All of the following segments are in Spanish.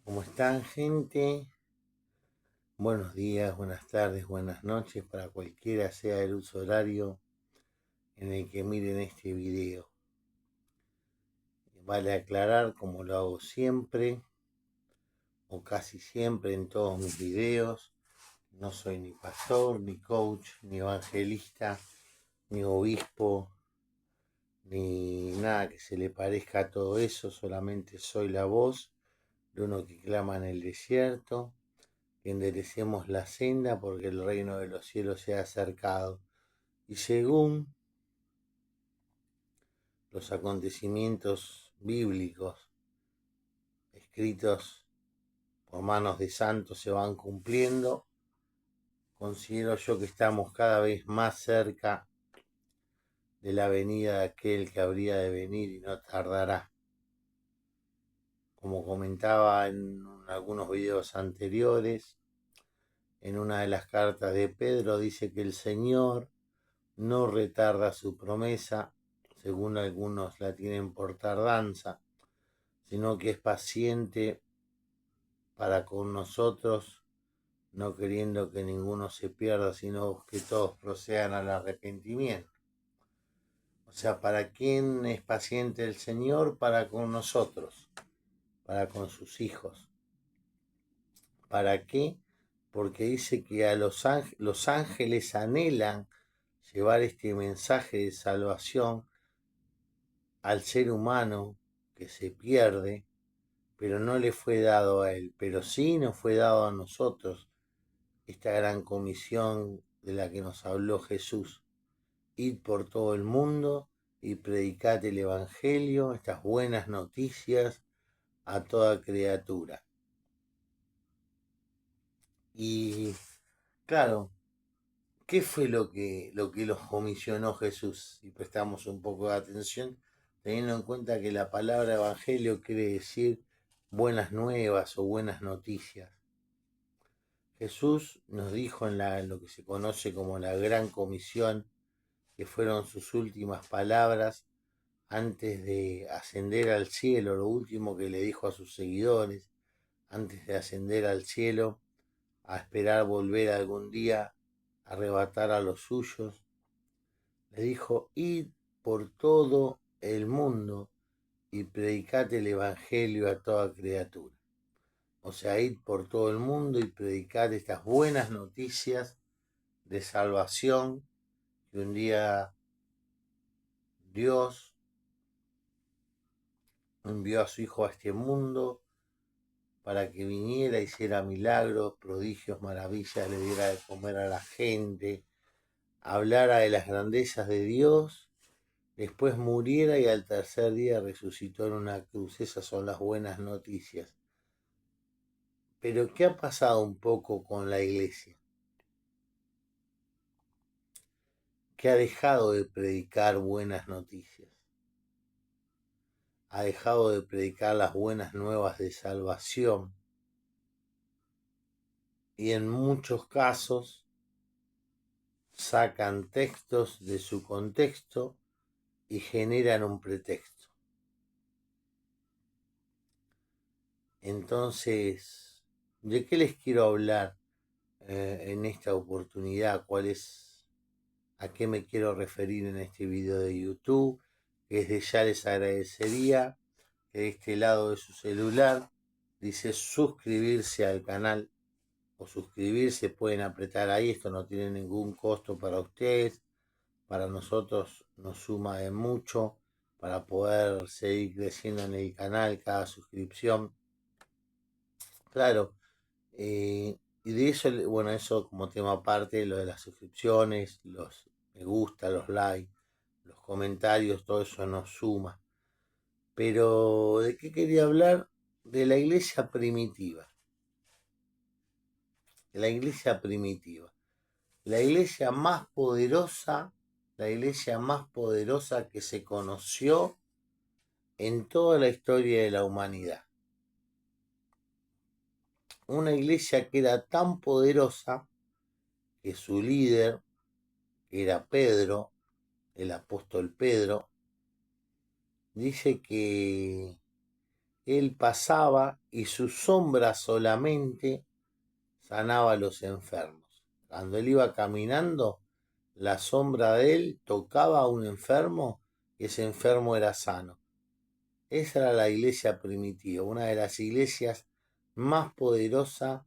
¿Cómo están, gente? Buenos días, buenas tardes, buenas noches, para cualquiera sea el uso horario en el que miren este video. Vale aclarar, como lo hago siempre, o casi siempre en todos mis videos, no soy ni pastor, ni coach, ni evangelista, ni obispo, ni nada que se le parezca a todo eso, solamente soy la voz de uno que clama en el desierto, que enderecemos la senda porque el reino de los cielos se ha acercado. Y según los acontecimientos bíblicos escritos por manos de santos se van cumpliendo, considero yo que estamos cada vez más cerca de la venida de aquel que habría de venir y no tardará. Como comentaba en algunos videos anteriores, en una de las cartas de Pedro dice que el Señor no retarda su promesa, según algunos la tienen por tardanza, sino que es paciente para con nosotros, no queriendo que ninguno se pierda, sino que todos procedan al arrepentimiento. O sea, ¿para quién es paciente el Señor? Para con nosotros, para con sus hijos. ¿Para qué? Porque dice que a los ángeles anhelan llevar este mensaje de salvación al ser humano que se pierde, pero no le fue dado a él, pero sí nos fue dado a nosotros esta gran comisión de la que nos habló Jesús. Id por todo el mundo y predicad el Evangelio, estas buenas noticias a toda criatura. Y claro, ¿qué fue lo que los comisionó Jesús? Si prestamos un poco de atención, teniendo en cuenta que la palabra evangelio quiere decir buenas nuevas o buenas noticias. Jesús nos dijo en lo que se conoce como la Gran Comisión, que fueron sus últimas palabras antes de ascender al cielo, lo último que le dijo a sus seguidores, antes de ascender al cielo, a esperar volver algún día a arrebatar a los suyos. Le dijo: id por todo el mundo y predicad el Evangelio a toda criatura. O sea, id por todo el mundo y predicad estas buenas noticias de salvación que un día Dios envió a su Hijo a este mundo para que viniera, hiciera milagros, prodigios, maravillas, le diera de comer a la gente, hablara de las grandezas de Dios, después muriera y al tercer día resucitó en una cruz. Esas son las buenas noticias. Pero ¿qué ha pasado un poco con la iglesia? Que ha dejado de predicar buenas noticias. Ha dejado de predicar las buenas nuevas de salvación. Y en muchos casos sacan textos de su contexto y generan un pretexto. Entonces, ¿de qué les quiero hablar en esta oportunidad? ¿A qué me quiero referir en este video de YouTube? Que desde ya les agradecería que de este lado de su celular dice suscribirse al canal o suscribirse, pueden apretar ahí, esto no tiene ningún costo para ustedes, para nosotros nos suma de mucho para poder seguir creciendo en el canal cada suscripción. Claro, y de eso, bueno, eso como tema aparte, lo de las suscripciones, los me gusta, los likes, los comentarios, todo eso nos suma. Pero, ¿de qué quería hablar? De la iglesia primitiva. De la iglesia primitiva. La iglesia más poderosa, la iglesia más poderosa que se conoció en toda la historia de la humanidad. Una iglesia que era tan poderosa que su líder, que era Pedro, el apóstol Pedro, dice que él pasaba y su sombra solamente sanaba a los enfermos. Cuando él iba caminando, la sombra de él tocaba a un enfermo y ese enfermo era sano. Esa era la iglesia primitiva, una de las iglesias más poderosas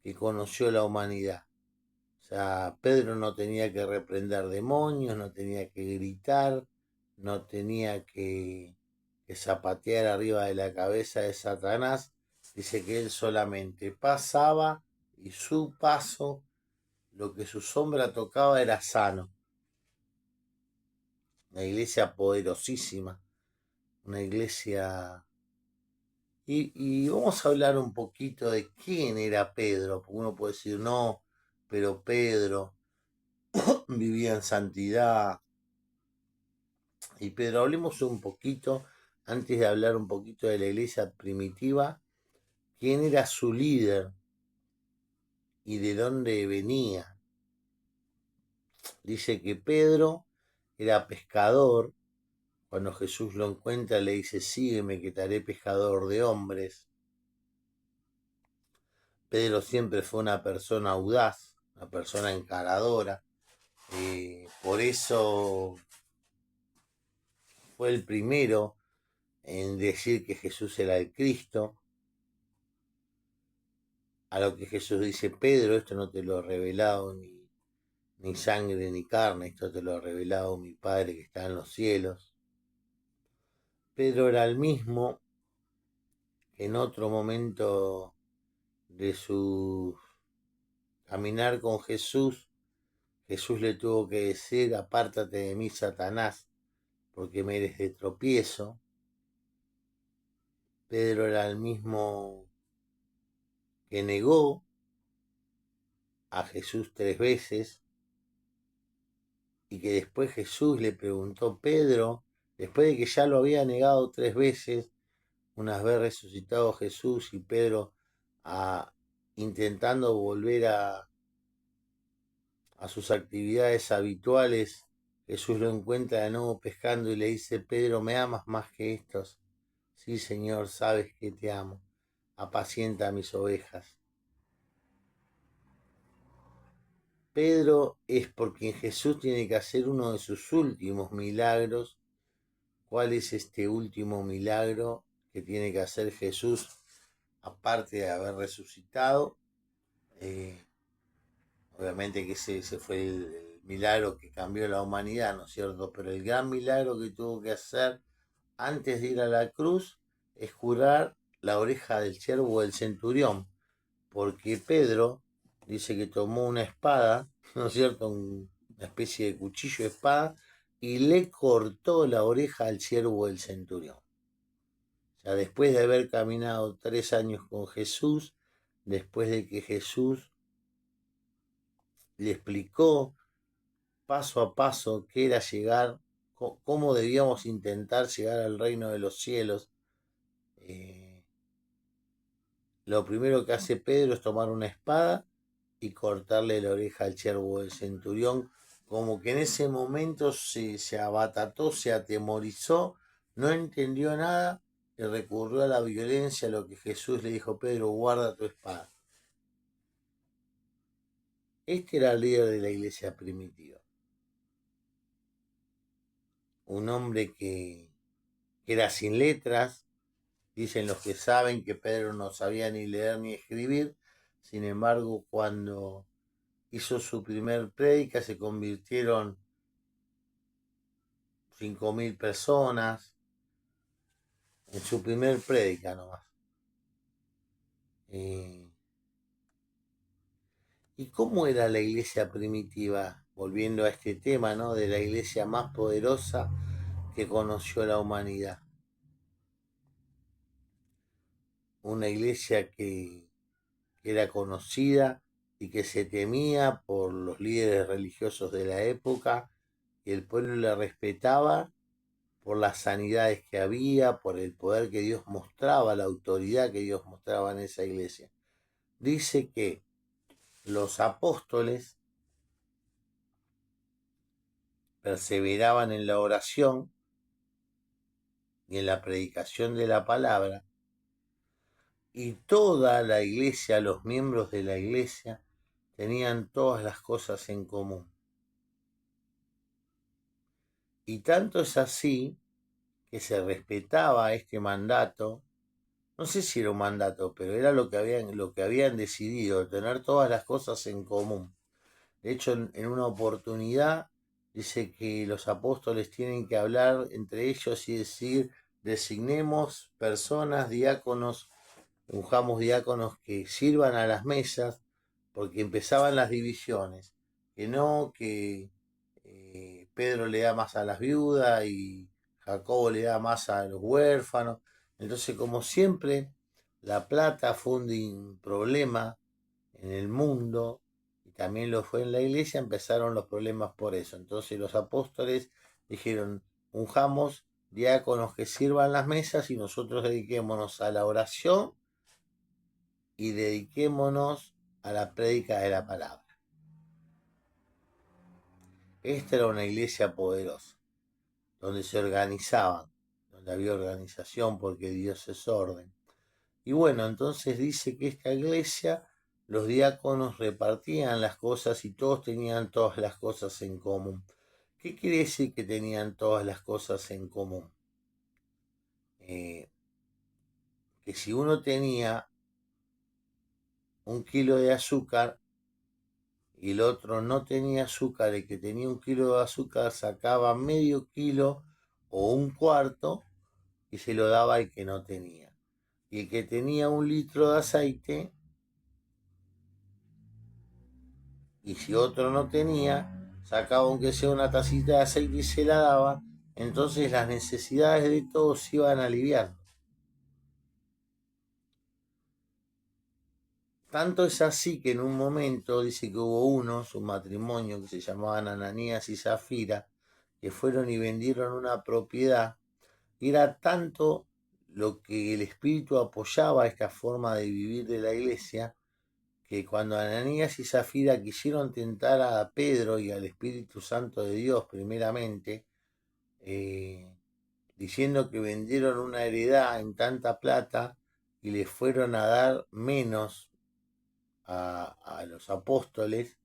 que conoció la humanidad. O sea, Pedro no tenía que reprender demonios, no tenía que gritar, no tenía que zapatear arriba de la cabeza de Satanás. Dice que él solamente pasaba y su paso, lo que su sombra tocaba era sano. Una iglesia poderosísima, una iglesia... Y vamos a hablar un poquito de quién era Pedro, porque uno puede decir, no, pero Pedro vivía en santidad. Y Pedro, hablemos un poquito, antes de hablar un poquito de la iglesia primitiva, quién era su líder y de dónde venía. Dice que Pedro era pescador. Cuando Jesús lo encuentra le dice, sígueme que te haré pescador de hombres. Pedro siempre fue una persona audaz, una persona encaradora. Por eso fue el primero en decir que Jesús era el Cristo. A lo que Jesús dice, Pedro, esto no te lo ha revelado ni sangre ni carne, esto te lo ha revelado mi Padre que está en los cielos. Pedro era el mismo que en otro momento de su caminar con Jesús, Jesús le tuvo que decir, apártate de mí, Satanás, porque me eres de tropiezo. Pedro era el mismo que negó a Jesús 3 veces y que después Jesús le preguntó, Pedro, después de que ya lo había negado 3 veces, una vez resucitado Jesús y Pedro intentando volver a sus actividades habituales, Jesús lo encuentra de nuevo pescando y le dice, Pedro, ¿me amas más que estos? Sí, Señor, sabes que te amo. Apacienta a mis ovejas. Pedro es por quien Jesús tiene que hacer uno de sus últimos milagros. ¿Cuál es este último milagro que tiene que hacer Jesús, aparte de haber resucitado? Obviamente que ese fue el milagro que cambió la humanidad, ¿no es cierto? Pero el gran milagro que tuvo que hacer antes de ir a la cruz es curar la oreja del siervo del centurión, porque Pedro dice que tomó una espada, ¿no es cierto? Una especie de cuchillo de espada, y le cortó la oreja al siervo del centurión. O sea, después de haber caminado 3 años con Jesús, después de que Jesús le explicó paso a paso qué era llegar, cómo debíamos intentar llegar al reino de los cielos, lo primero que hace Pedro es tomar una espada y cortarle la oreja al siervo del centurión, como que en ese momento se abatató, se atemorizó, no entendió nada y recurrió a la violencia, a lo que Jesús le dijo, Pedro, guarda tu espada. Este era el líder de la iglesia primitiva. Un hombre que era sin letras. Dicen los que saben que Pedro no sabía ni leer ni escribir. Sin embargo, cuando hizo su primer prédica se convirtieron 5.000 personas en su primer prédica nomás. ¿Y cómo era la iglesia primitiva? Volviendo a este tema, ¿no? De la iglesia más poderosa que conoció la humanidad. Una iglesia que era conocida y que se temía por los líderes religiosos de la época, y el pueblo la respetaba por las sanidades que había, por el poder que Dios mostraba, la autoridad que Dios mostraba en esa iglesia. Dice que los apóstoles perseveraban en la oración y en la predicación de la palabra, y toda la iglesia, los miembros de la iglesia, tenían todas las cosas en común. Y tanto es así que se respetaba este mandato. No sé si era un mandato, pero era lo que habían decidido, tener todas las cosas en común. De hecho, en una oportunidad dice que los apóstoles tienen que hablar entre ellos y decir, designemos personas, diáconos, unjamos diáconos que sirvan a las mesas, porque empezaban las divisiones, que no, que Pedro le da más a las viudas y Jacobo le da más a los huérfanos. Entonces, como siempre, la plata fue un problema en el mundo y también lo fue en la iglesia, empezaron los problemas por eso. Entonces los apóstoles dijeron, unjamos diáconos que sirvan las mesas y nosotros dediquémonos a la oración y dediquémonos a la prédica de la palabra. Esta era una iglesia poderosa, donde se organizaban, donde había organización porque Dios es orden. Y bueno, entonces dice que esta iglesia, los diáconos repartían las cosas y todos tenían todas las cosas en común. ¿Qué quiere decir que tenían todas las cosas en común? Que si uno tenía 1 kilo de azúcar y el otro no tenía azúcar, el que tenía 1 kilo de azúcar sacaba medio kilo o 1/4 y se lo daba al que no tenía. Y el que tenía 1 litro de aceite, y si otro no tenía, sacaba aunque sea una tacita de aceite y se la daba, entonces las necesidades de todos se iban a aliviar. Tanto es así que en un momento dice que hubo unos, un matrimonio que se llamaban Ananías y Zafira, que fueron y vendieron una propiedad, y era tanto lo que el Espíritu apoyaba esta forma de vivir de la iglesia, que cuando Ananías y Zafira quisieron tentar a Pedro y al Espíritu Santo de Dios primeramente, diciendo que vendieron una heredad en tanta plata y le fueron a dar menos a los apóstoles,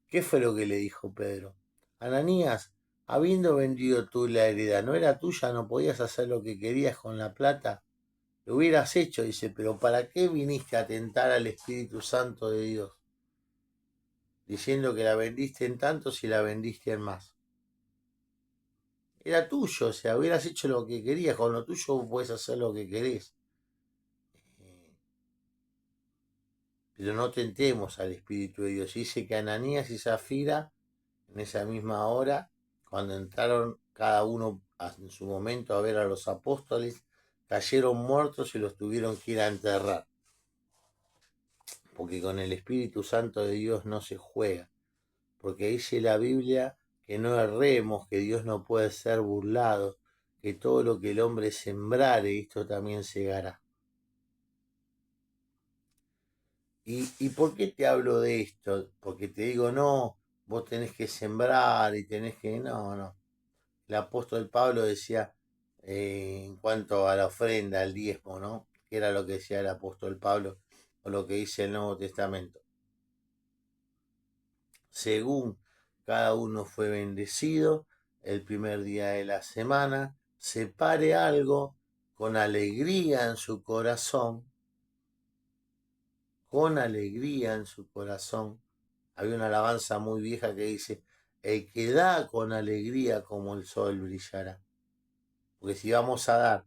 ¿qué fue lo que le dijo Pedro? Ananías, habiendo vendido tú la heredad, ¿no era tuya? ¿No podías hacer lo que querías con la plata? Lo hubieras hecho, dice, pero ¿para qué viniste a tentar al Espíritu Santo de Dios? Diciendo que la vendiste en tanto si la vendiste en más. Era tuyo, o sea, hubieras hecho lo que querías, con lo tuyo puedes hacer lo que querés. Pero no tentemos al Espíritu de Dios. Dice que Ananías y Zafira, en esa misma hora, cuando entraron cada uno en su momento a ver a los apóstoles, cayeron muertos y los tuvieron que ir a enterrar. Porque con el Espíritu Santo de Dios no se juega. Porque dice la Biblia que no erremos, que Dios no puede ser burlado, que todo lo que el hombre sembrare, esto también segará. ¿Y por qué te hablo de esto? Porque te digo, no, vos tenés que sembrar y tenés que... No, no. El apóstol Pablo decía en cuanto a la ofrenda, al diezmo, ¿no? Que era lo que decía el apóstol Pablo o lo que dice el Nuevo Testamento. Según cada uno fue bendecido, el primer día de la semana, separe algo con alegría en su corazón, con alegría en su corazón. Había una alabanza muy vieja que dice, el que da con alegría como el sol brillará. Porque si vamos a dar,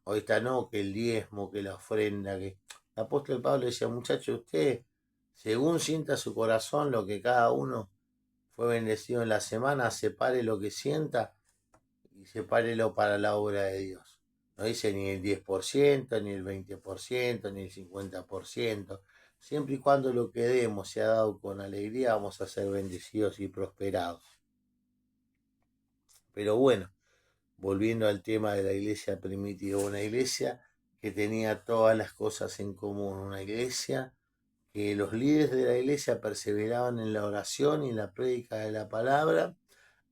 ahorita no, que el diezmo, que la ofrenda, que... El apóstol Pablo decía, muchachos, usted, según sienta su corazón, lo que cada uno fue bendecido en la semana, separe lo que sienta y sepárelo para la obra de Dios. No dice ni el 10%, ni el 20%, ni el 50%. Siempre y cuando lo que demos sea dado con alegría, vamos a ser bendecidos y prosperados. Pero bueno, volviendo al tema de la iglesia primitiva, una iglesia que tenía todas las cosas en común, una iglesia que los líderes de la iglesia perseveraban en la oración y en la prédica de la palabra,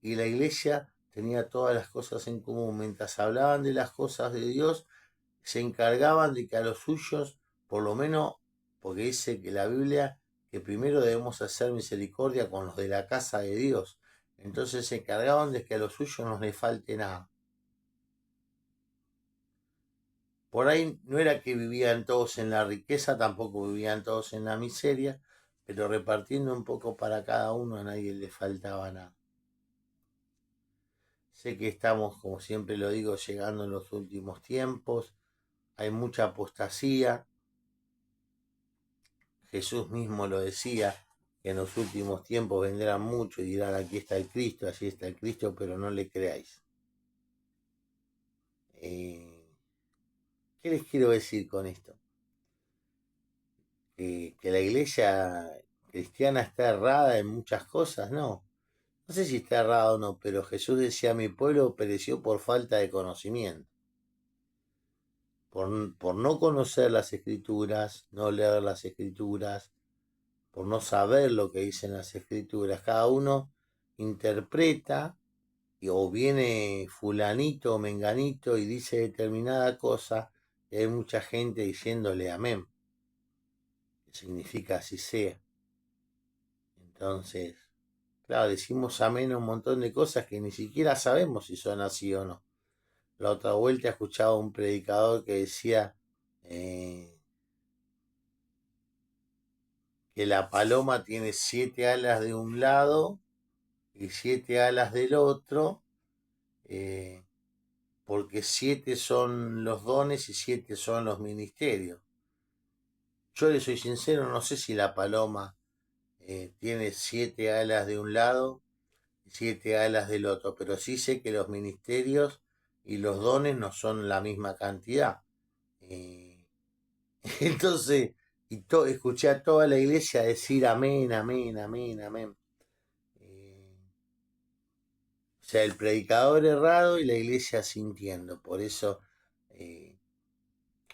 y la iglesia tenía todas las cosas en común. Mientras hablaban de las cosas de Dios, se encargaban de que a los suyos, por lo menos, porque dice que la Biblia, que primero debemos hacer misericordia con los de la casa de Dios. Entonces se encargaban de que a los suyos no les falte nada. Por ahí no era que vivían todos en la riqueza, tampoco vivían todos en la miseria, pero repartiendo un poco para cada uno a nadie le faltaba nada. Sé que estamos, como siempre lo digo, llegando en los últimos tiempos, hay mucha apostasía. Jesús mismo lo decía, que en los últimos tiempos vendrán muchos y dirán, aquí está el Cristo, allí está el Cristo, pero no le creáis. ¿Qué les quiero decir con esto? Que la iglesia cristiana está errada en muchas cosas, no. No sé si está errada o no, pero Jesús decía, mi pueblo pereció por falta de conocimiento. Por no conocer las escrituras, no leer las escrituras, por no saber lo que dicen las escrituras. Cada uno interpreta o viene fulanito o menganito y dice determinada cosa y hay mucha gente diciéndole amén, que significa así sea. Entonces, claro, decimos amén a un montón de cosas que ni siquiera sabemos si son así o no. La otra vuelta escuchaba un predicador que decía que la paloma tiene 7 alas de un lado y 7 alas del otro, porque 7 son los dones y 7 son los ministerios. Yo le soy sincero, no sé si la paloma tiene 7 alas de un lado y 7 alas del otro, pero sí sé que los ministerios y los dones no son la misma cantidad. Entonces, escuché a toda la iglesia decir amén, amén, amén, amén. O sea, el predicador errado y la iglesia sintiendo. Por eso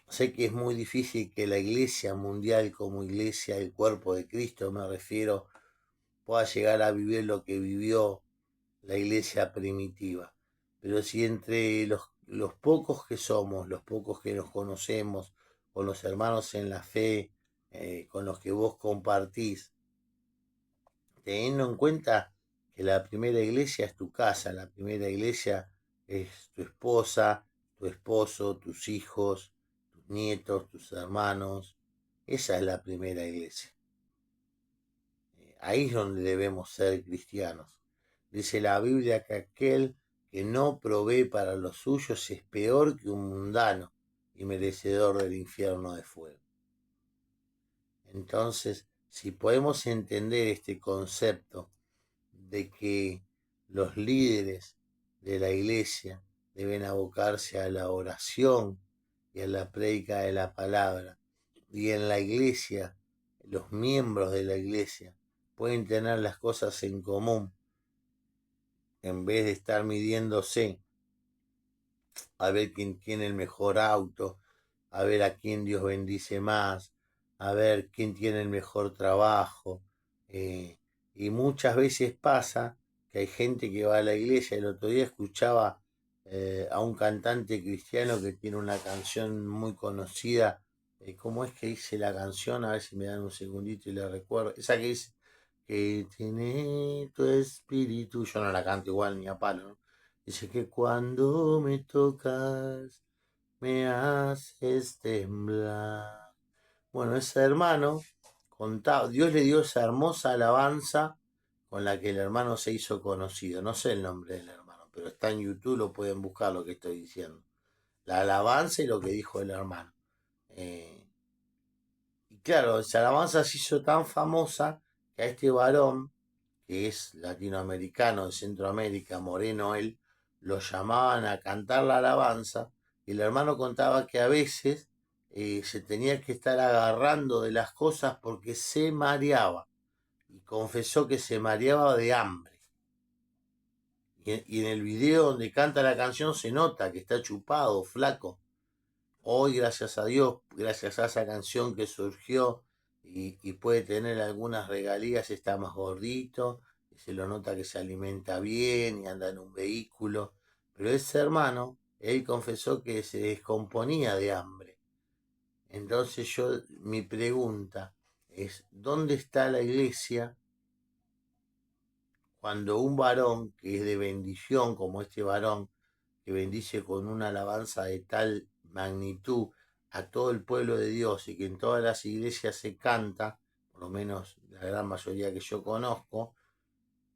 sé que es muy difícil que la iglesia mundial como iglesia, el cuerpo de Cristo me refiero, pueda llegar a vivir lo que vivió la iglesia primitiva. Pero si entre los pocos que somos, los pocos que nos conocemos, con los hermanos en la fe, con los que vos compartís, teniendo en cuenta que la primera iglesia es tu casa, la primera iglesia es tu esposa, tu esposo, tus hijos, tus nietos, tus hermanos, esa es la primera iglesia. Ahí es donde debemos ser cristianos. Dice la Biblia que aquel que no provee para los suyos es peor que un mundano y merecedor del infierno de fuego. Entonces, si podemos entender este concepto de que los líderes de la iglesia deben abocarse a la oración y a la prédica de la palabra, y en la iglesia, los miembros de la iglesia pueden tener las cosas en común, en vez de estar midiéndose a ver quién tiene el mejor auto, a ver a quién Dios bendice más, a ver quién tiene el mejor trabajo. Y muchas veces pasa que hay gente que va a la iglesia. El otro día escuchaba a un cantante cristiano que tiene una canción muy conocida. ¿Cómo es que dice la canción? A ver si me dan un segundito y la recuerdo. Esa que dice que tiene tu espíritu. Yo no la canto igual ni a palo, ¿no? Dice que cuando me tocas me haces temblar. Bueno, ese hermano contaba, Dios le dio esa hermosa alabanza con la que el hermano se hizo conocido. No sé el nombre del hermano, pero está en YouTube, lo pueden buscar lo que estoy diciendo. La alabanza y lo que dijo el hermano. Y claro, esa alabanza se hizo tan famosa que a este varón, que es latinoamericano de Centroamérica, moreno él, lo llamaban a cantar la alabanza y el hermano contaba que a veces se tenía que estar agarrando de las cosas porque se mareaba y confesó que se mareaba de hambre. Y en el video donde canta la canción se nota que está chupado, flaco. Hoy, gracias a Dios, gracias a esa canción que surgió y puede tener algunas regalías, está más gordito, y se lo nota que se alimenta bien y anda en un vehículo. Pero ese hermano Él confesó que se descomponía de hambre. Entonces mi pregunta es, ¿dónde está la iglesia cuando un varón que es de bendición, como este varón, que bendice con una alabanza de tal magnitud a todo el pueblo de Dios y que en todas las iglesias se canta, por lo menos la gran mayoría que yo conozco,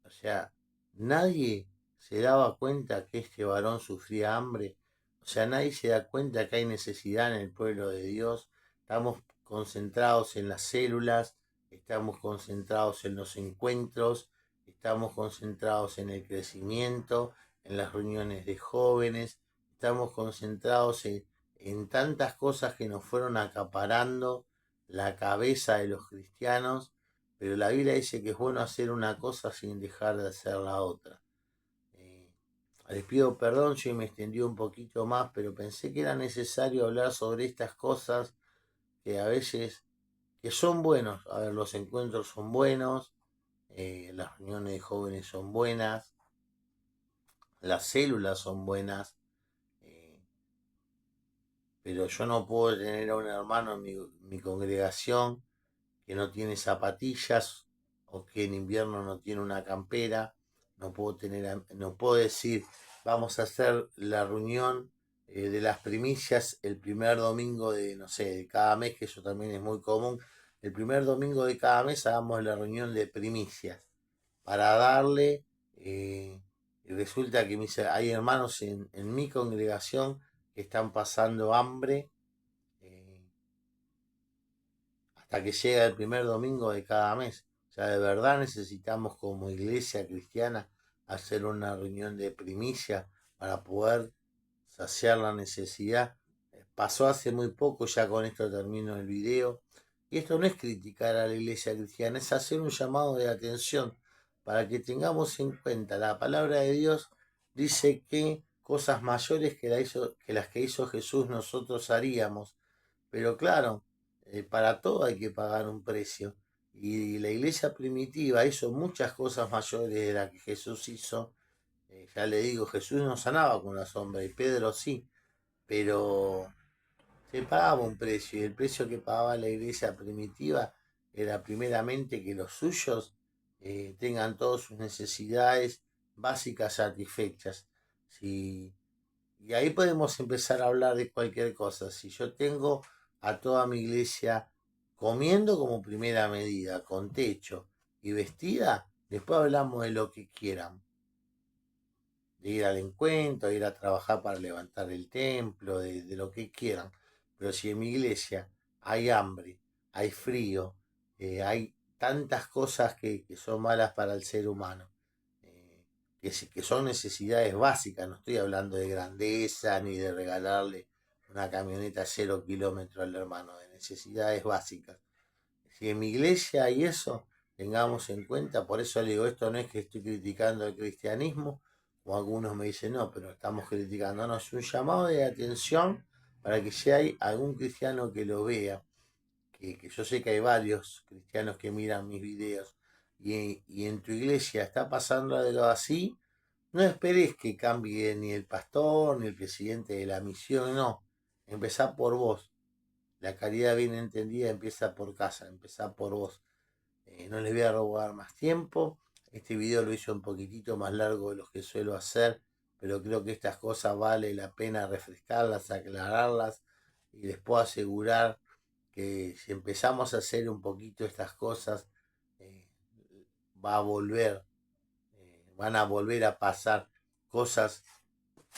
o sea, nadie se daba cuenta que este varón sufría hambre, o sea, nadie se da cuenta que hay necesidad en el pueblo de Dios, estamos concentrados en las células, estamos concentrados en los encuentros, estamos concentrados en el crecimiento, en las reuniones de jóvenes, estamos concentrados en tantas cosas que nos fueron acaparando la cabeza de los cristianos, pero la Biblia dice que es bueno hacer una cosa sin dejar de hacer la otra. Eh, Les pido perdón si me extendí un poquito más, pero pensé que era necesario hablar sobre estas cosas que a veces que son buenos. A ver, los encuentros son buenos, las reuniones de jóvenes son buenas, las células son buenas, eh, pero yo no puedo tener a un hermano en mi congregación que no tiene zapatillas o que en invierno no tiene una campera. No puedo decir, vamos a hacer la reunión de las primicias el primer domingo de, no sé, de cada mes, que eso también es muy común. El primer domingo de cada mes hagamos la reunión de primicias para darle, y resulta que hay hermanos en mi congregación que están pasando hambre, eh, hasta que llega el primer domingo de cada mes. O sea, de verdad necesitamos como iglesia cristiana hacer una reunión de primicia para poder saciar la necesidad. Pasó hace muy poco, ya con esto termino el video. Y esto no es criticar a la iglesia cristiana, es hacer un llamado de atención para que tengamos en cuenta. La palabra de Dios dice que cosas mayores que las que hizo Jesús nosotros haríamos. Pero claro, para todo hay que pagar un precio. Y la iglesia primitiva hizo muchas cosas mayores de las que Jesús hizo. Ya le digo, Jesús no sanaba con la sombra y Pedro sí, pero se pagaba un precio. Y el precio que pagaba la iglesia primitiva era primeramente que los suyos tengan todas sus necesidades básicas satisfechas. Si y ahí podemos empezar a hablar de cualquier cosa. Si yo tengo a toda mi iglesia comiendo como primera medida, con techo y vestida, después hablamos de lo que quieran. De ir al encuentro, de ir a trabajar para levantar el templo, de lo que quieran. Pero si en mi iglesia hay hambre, hay frío, hay tantas cosas que son malas para el ser humano, eh, que son necesidades básicas, no estoy hablando de grandeza ni de regalarle una camioneta 0 kilómetros al hermano, de necesidades básicas. Si en mi iglesia hay eso, tengamos en cuenta, por eso le digo, esto no es que estoy criticando el cristianismo, o algunos me dicen, no, pero estamos criticando, no, es un llamado de atención para que si hay algún cristiano que lo vea, que yo sé que hay varios cristianos que miran mis videos, y en tu iglesia está pasando algo así, no esperes que cambie ni el pastor, ni el presidente de la misión, no, empezá por vos. La caridad bien entendida empieza por casa, empieza por vos. No les voy a robar más tiempo. Este video lo hice un poquitito más largo de lo que suelo hacer, pero creo que estas cosas vale la pena refrescarlas, aclararlas, y les puedo asegurar que si empezamos a hacer un poquito estas cosas, eh, va a volver, van a volver a pasar cosas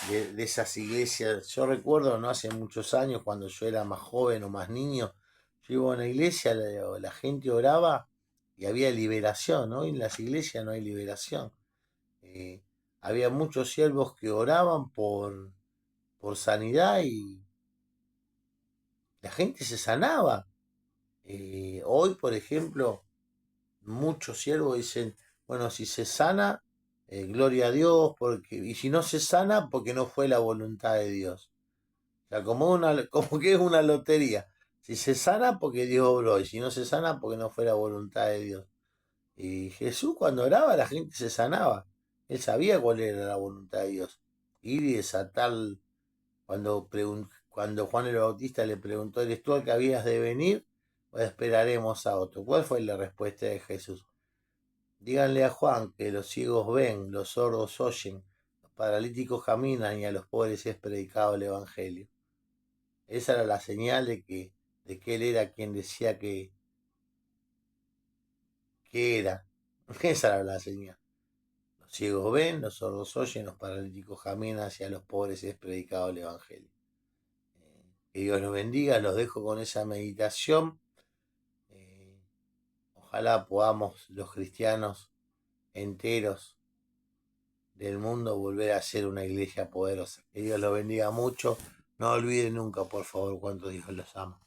de esas iglesias. Yo recuerdo, no hace muchos años, cuando yo era más joven o más niño, yo iba a una iglesia, la gente oraba y había liberación. Hoy en las iglesias no hay liberación. Eh, Había muchos siervos que oraban por sanidad y la gente se sanaba. Hoy, por ejemplo, muchos siervos dicen, bueno, si se sana, gloria a Dios, porque, y si no se sana, porque no fue la voluntad de Dios. O sea, como que es una lotería. Si se sana, porque Dios obró, y si no se sana, porque no fue la voluntad de Dios. Y Jesús cuando oraba, la gente se sanaba. Él sabía cuál era la voluntad de Dios. Ir y desatar Cuando Juan el Bautista le preguntó, ¿eres tú el que habías de venir o esperaremos a otro? ¿Cuál fue la respuesta de Jesús? Díganle a Juan que los ciegos ven, los sordos oyen, los paralíticos caminan y a los pobres es predicado el Evangelio. Esa era la señal de que él era quien decía que era. Esa era la señal. Los ciegos ven, los sordos oyen, los paralíticos caminan y a los pobres es predicado el Evangelio. Que Dios los bendiga, los dejo con esa meditación. Ojalá podamos los cristianos enteros del mundo volver a ser una iglesia poderosa. Que Dios los bendiga mucho. No olviden nunca, por favor, cuánto Dios los ama.